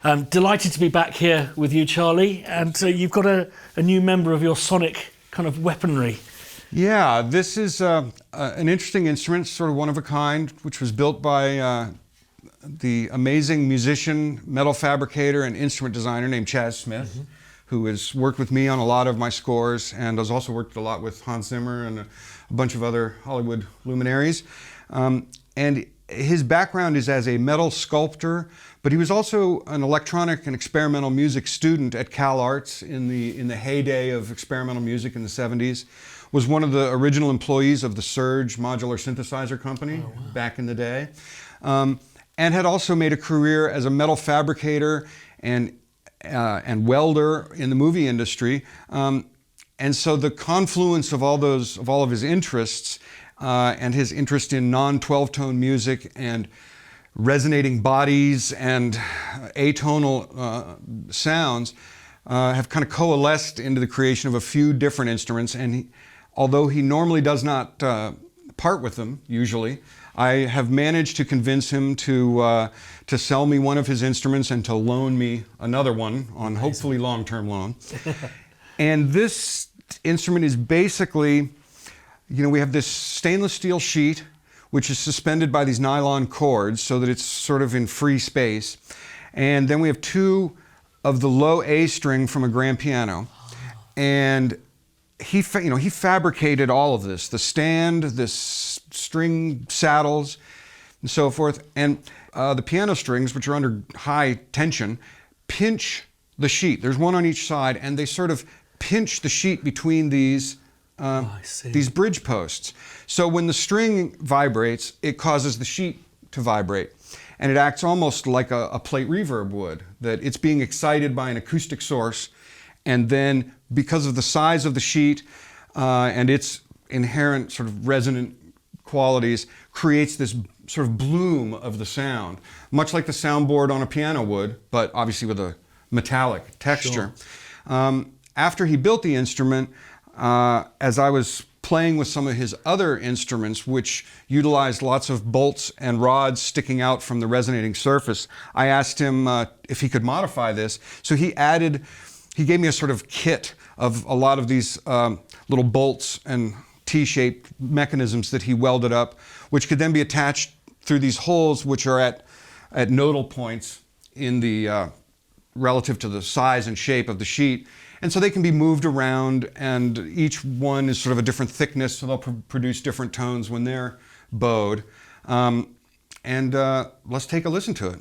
I'm delighted to be back here with you, Charlie, and you've got a new member of your sonic kind of weaponry. Yeah, this is an interesting instrument, sort of one of a kind, which was built by the amazing musician, metal fabricator, and instrument designer named Chaz Smith, who has worked with me on a lot of my scores and has also worked a lot with Hans Zimmer and a bunch of other Hollywood luminaries. And his background is as a metal sculptor, but he was also an electronic and experimental music student at Cal Arts in the heyday of experimental music in the 70s. Was one of the original employees of the Surge modular synthesizer company back in the day. And had also made a career as a metal fabricator and welder in the movie industry. And so the confluence of all of his interests and his interest in non-12-tone music and resonating bodies and atonal sounds have kind of coalesced into the creation of a few different instruments. And although he normally does not part with them, usually, I have managed to convince him to sell me one of his instruments and to loan me another one on hopefully long-term loan. And this instrument is basically, we have this stainless steel sheet which is suspended by these nylon cords so that it's sort of in free space. And then we have two of the low A string from a grand piano. And he fabricated all of this, the stand, this string saddles, and so forth. And the piano strings, which are under high tension, pinch the sheet. There's one on each side, and they sort of pinch the sheet between these bridge posts. So when the string vibrates, it causes the sheet to vibrate. And it acts almost like a plate reverb would, that it's being excited by an acoustic source, and then because of the size of the sheet and its inherent sort of resonant qualities, creates this sort of bloom of the sound, much like the soundboard on a piano would, but obviously with a metallic texture. Sure. After he built the instrument, as I was playing with some of his other instruments, which utilized lots of bolts and rods sticking out from the resonating surface, I asked him if he could modify this. So he gave me a sort of kit of a lot of these little bolts and T-shaped mechanisms that he welded up, which could then be attached through these holes, which are at nodal points in the relative to the size and shape of the sheet. And so they can be moved around, and each one is sort of a different thickness, so they'll produce different tones when they're bowed. And let's take a listen to it.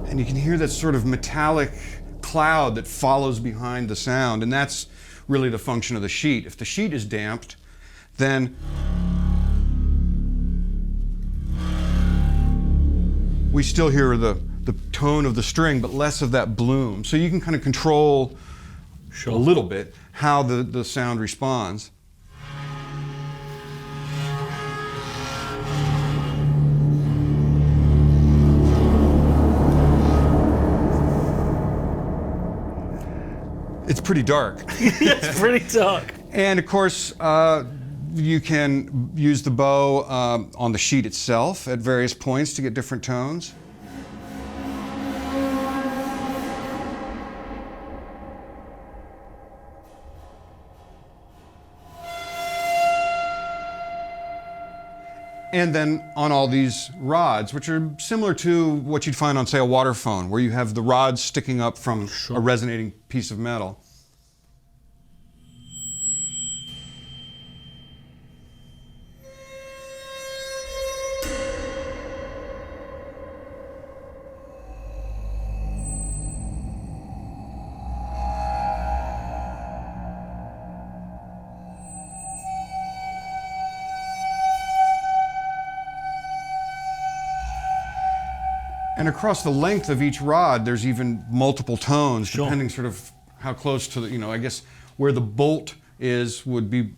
And you can hear that sort of metallic cloud that follows behind the sound, and that's really the function of the sheet. If the sheet is damped, then we still hear the tone of the string, but less of that bloom. So you can kind of control a little bit how the sound responds. It's pretty dark. It's pretty dark. And of course, you can use the bow on the sheet itself at various points to get different tones. And then on all these rods, which are similar to what you'd find on, say, a waterphone, where you have the rods sticking up from a resonating piece of metal. And across the length of each rod, there's even multiple tones, depending sort of how close to the, I guess where the bolt is would be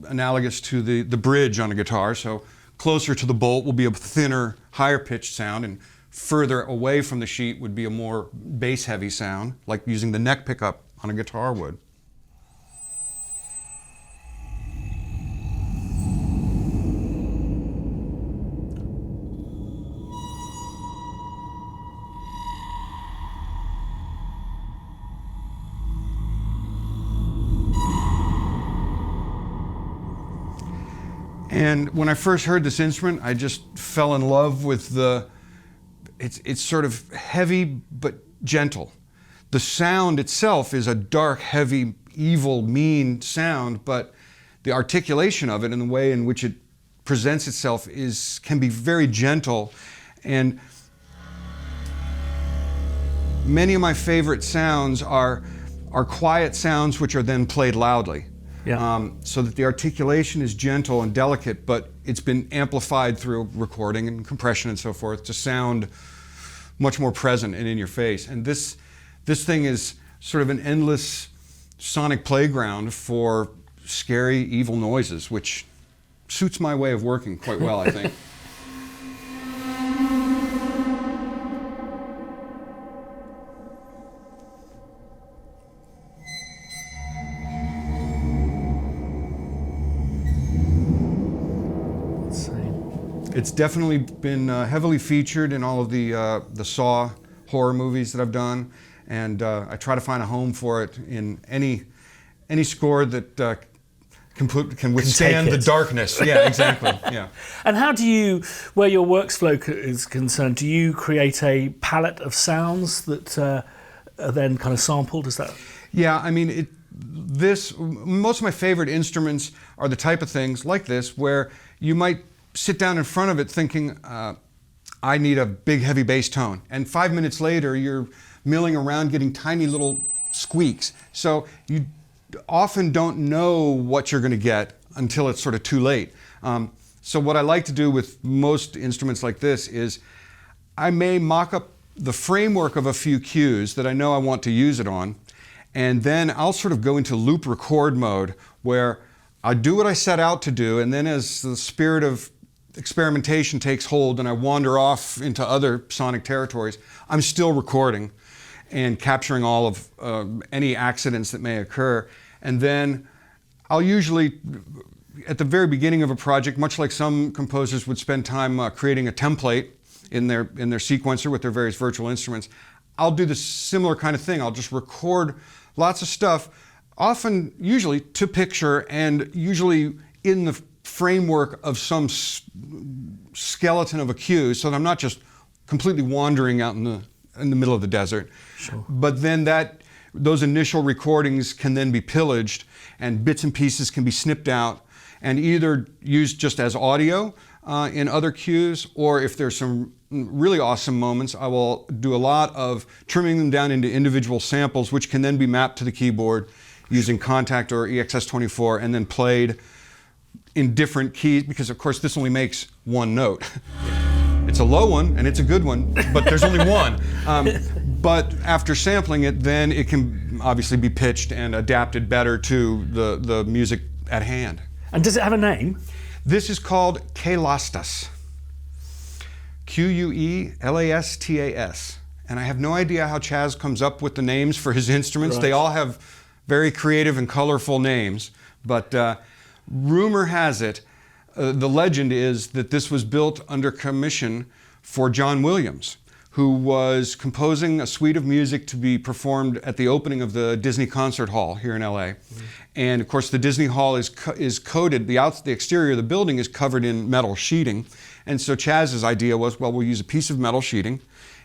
analogous to the bridge on a guitar. So closer to the bolt will be a thinner, higher pitched sound, and further away from the sheet would be a more bass heavy sound, like using the neck pickup on a guitar would. And when I first heard this instrument, I just fell in love with it's sort of heavy but gentle. The sound itself is a dark, heavy, evil, mean sound, but the articulation of it and the way in which it presents itself can be very gentle. And many of my favorite sounds are quiet sounds which are then played loudly. Yeah. So that the articulation is gentle and delicate, but it's been amplified through recording and compression and so forth to sound much more present and in your face. And this thing is sort of an endless sonic playground for scary, evil noises, which suits my way of working quite well, I think. It's definitely been heavily featured in all of the Saw horror movies that I've done, and I try to find a home for it in any score that can withstand the darkness. Yeah, exactly. Yeah. And how do you, where your workflow is concerned, do you create a palette of sounds that are then kind of sampled? Is that? Yeah, I mean, most of my favorite instruments are the type of things like this where you might sit down in front of it thinking, I need a big heavy bass tone. And 5 minutes later, you're milling around getting tiny little squeaks. So you often don't know what you're going to get until it's sort of too late. So what I like to do with most instruments like this is I may mock up the framework of a few cues that I know I want to use it on, and then I'll sort of go into loop record mode where I do what I set out to do, and then as the spirit of experimentation takes hold and I wander off into other sonic territories, I'm still recording and capturing all of any accidents that may occur. And then I'll usually, at the very beginning of a project, much like some composers would spend time creating a template in their sequencer with their various virtual instruments, I'll do the similar kind of thing. I'll just record lots of stuff, often, usually to picture, and usually in the framework of some skeleton of a cue, so that I'm not just completely wandering out in the middle of the desert. Sure. But then those initial recordings can then be pillaged, and bits and pieces can be snipped out and either used just as audio in other cues, or if there's some really awesome moments, I will do a lot of trimming them down into individual samples, which can then be mapped to the keyboard using Contact or EXS-24 and then played in different keys, because of course this only makes one note. It's a low one and it's a good one, but there's only one. But after sampling it, then it can obviously be pitched and adapted better to the music at hand. And does it have a name? This is called Lastas. Quelastas. And I have no idea how Chaz comes up with the names for his instruments. Right. They all have very creative and colorful names, but rumor has it, the legend is that this was built under commission for John Williams, who was composing a suite of music to be performed at the opening of the Disney Concert Hall here in LA. And of course the Disney Hall is coated, the exterior of the building is covered in metal sheeting. And so Chaz's idea was, well, we'll use a piece of metal sheeting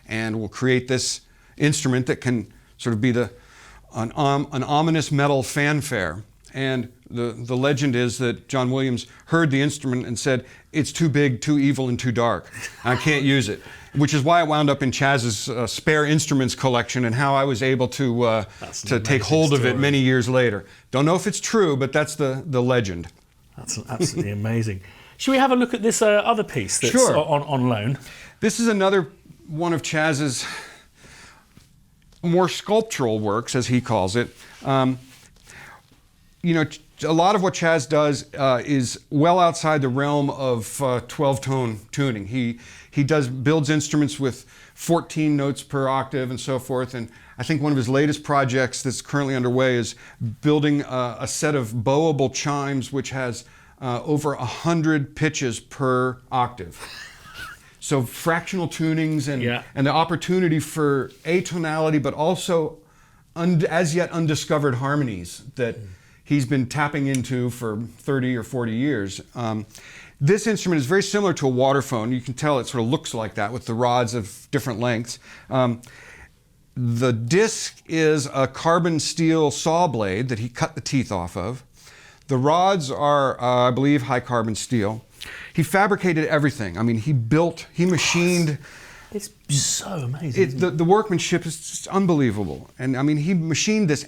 and we'll create this instrument that can sort of be an ominous metal fanfare. And the legend is that John Williams heard the instrument and said, it's too big, too evil, and too dark. I can't use it. Which is why it wound up in Chaz's spare instruments collection and how I was able to take hold of it many years later. Don't know if it's true, but that's the legend. That's absolutely amazing. Should we have a look at this other piece that's sure. on loan? This is another one of Chaz's more sculptural works, as he calls it. You know, a lot of what Chaz does is well outside the realm of 12-tone tuning. He builds instruments with 14 notes per octave and so forth. And I think one of his latest projects that's currently underway is building a set of bowable chimes which has over 100 pitches per octave. So fractional tunings and the opportunity for atonality, but also as yet undiscovered harmonies that he's been tapping into for 30 or 40 years. This instrument is very similar to a waterphone. You can tell it sort of looks like that with the rods of different lengths. The disc is a carbon steel saw blade that he cut the teeth off of. The rods are, I believe, high carbon steel. He fabricated everything. I mean, he machined. It's so amazing. The workmanship is just unbelievable. And I mean, he machined this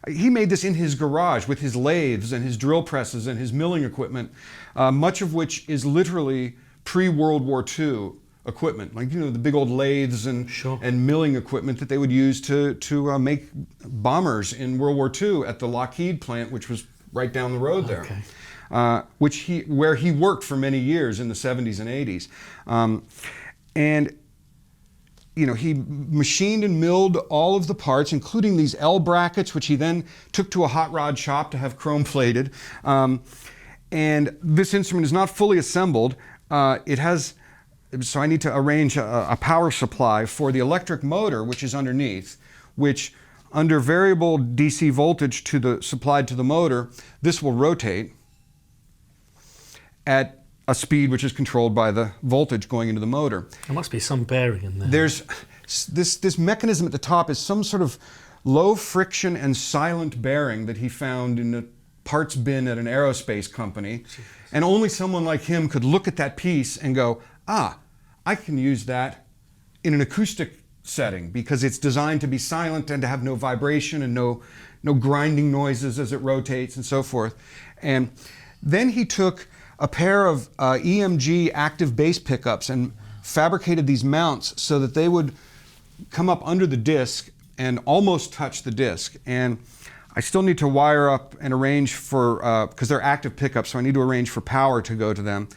he made this in his garage with his lathes and his drill presses and his milling equipment, much of which is literally pre-World War II equipment, like, you know, the big old lathes and milling equipment that they would use to make bombers in World War II at the Lockheed plant, which was right down the road there, where he worked for many years in the 70s and 80s. And you know, he machined and milled all of the parts, including these L brackets, which he then took to a hot rod shop to have chrome plated. And this instrument is not fully assembled. So I need to arrange a power supply for the electric motor, which is underneath, which under variable DC voltage supplied to the motor, this will rotate at a speed which is controlled by the voltage going into the motor. There must be some bearing in there. There's this mechanism at the top is some sort of low friction and silent bearing that he found in a parts bin at an aerospace company. Jeez. And only someone like him could look at that piece and go, I can use that in an acoustic setting because it's designed to be silent and to have no vibration and no grinding noises as it rotates and so forth. And then he took a pair of EMG active bass pickups and fabricated these mounts so that they would come up under the disc and almost touch the disc. And I still need to wire up and arrange for, because they're active pickups, so I need to arrange for power to go to them.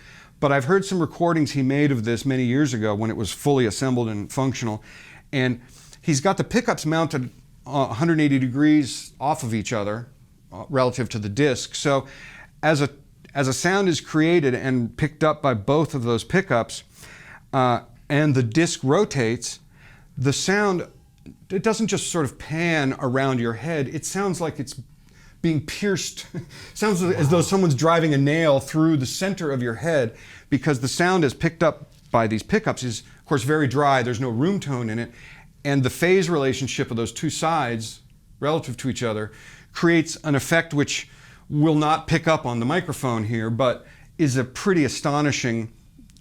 But I've heard some recordings he made of this many years ago when it was fully assembled and functional. And he's got the pickups mounted 180 degrees off of each other relative to the disc. So as a sound is created and picked up by both of those pickups, and the disc rotates, the sound, it doesn't just sort of pan around your head. It sounds like it's being pierced. Sounds as though someone's driving a nail through the center of your head, because the sound is picked up by these pickups is, of course, very dry. There's no room tone in it. And the phase relationship of those two sides relative to each other creates an effect which will not pick up on the microphone here, but is a pretty astonishing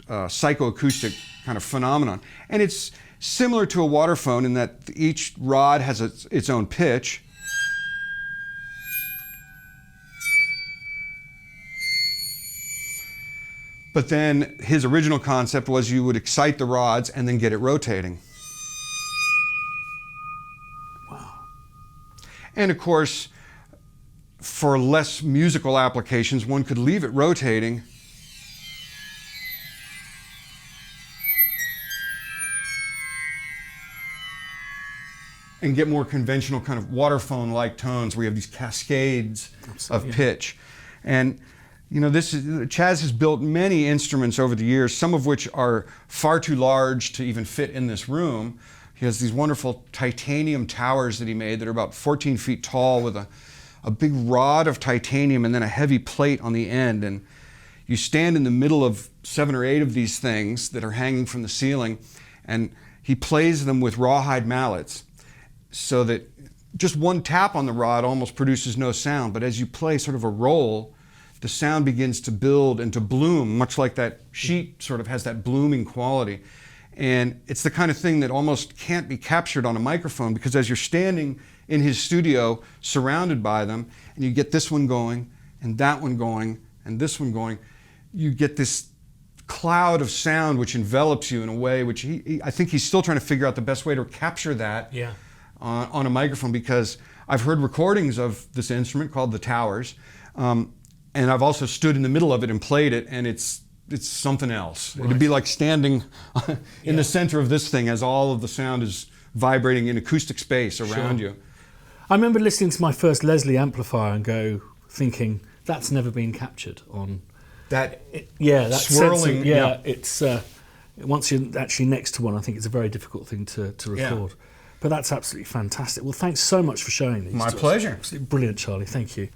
psychoacoustic kind of phenomenon. And it's similar to a waterphone in that each rod has its own pitch. But then his original concept was you would excite the rods and then get it rotating. Wow. And of course, for less musical applications, one could leave it rotating and get more conventional kind of waterphone-like tones where you have these cascades of pitch. And you know, Chaz has built many instruments over the years, some of which are far too large to even fit in this room. He has these wonderful titanium towers that he made that are about 14 feet tall with a big rod of titanium and then a heavy plate on the end. And you stand in the middle of 7 or 8 of these things that are hanging from the ceiling, and he plays them with rawhide mallets so that just one tap on the rod almost produces no sound. But as you play sort of a roll, the sound begins to build and to bloom, much like that sheet sort of has that blooming quality. And it's the kind of thing that almost can't be captured on a microphone, because as you're standing in his studio surrounded by them, and you get this one going, and that one going, and this one going, you get this cloud of sound which envelops you in a way which I think he's still trying to figure out the best way to capture that on a microphone, because I've heard recordings of this instrument called the Towers, And I've also stood in the middle of it and played it, and it's something else. Right. It'd be like standing in the center of this thing as all of the sound is vibrating in acoustic space around you. I remember listening to my first Leslie amplifier and thinking, that's never been captured on that. That swirling. It's once you're actually next to one, I think it's a very difficult thing to record. But that's absolutely fantastic. Well, thanks so much for showing these. My pleasure. Absolutely brilliant, Charlie. Thank you.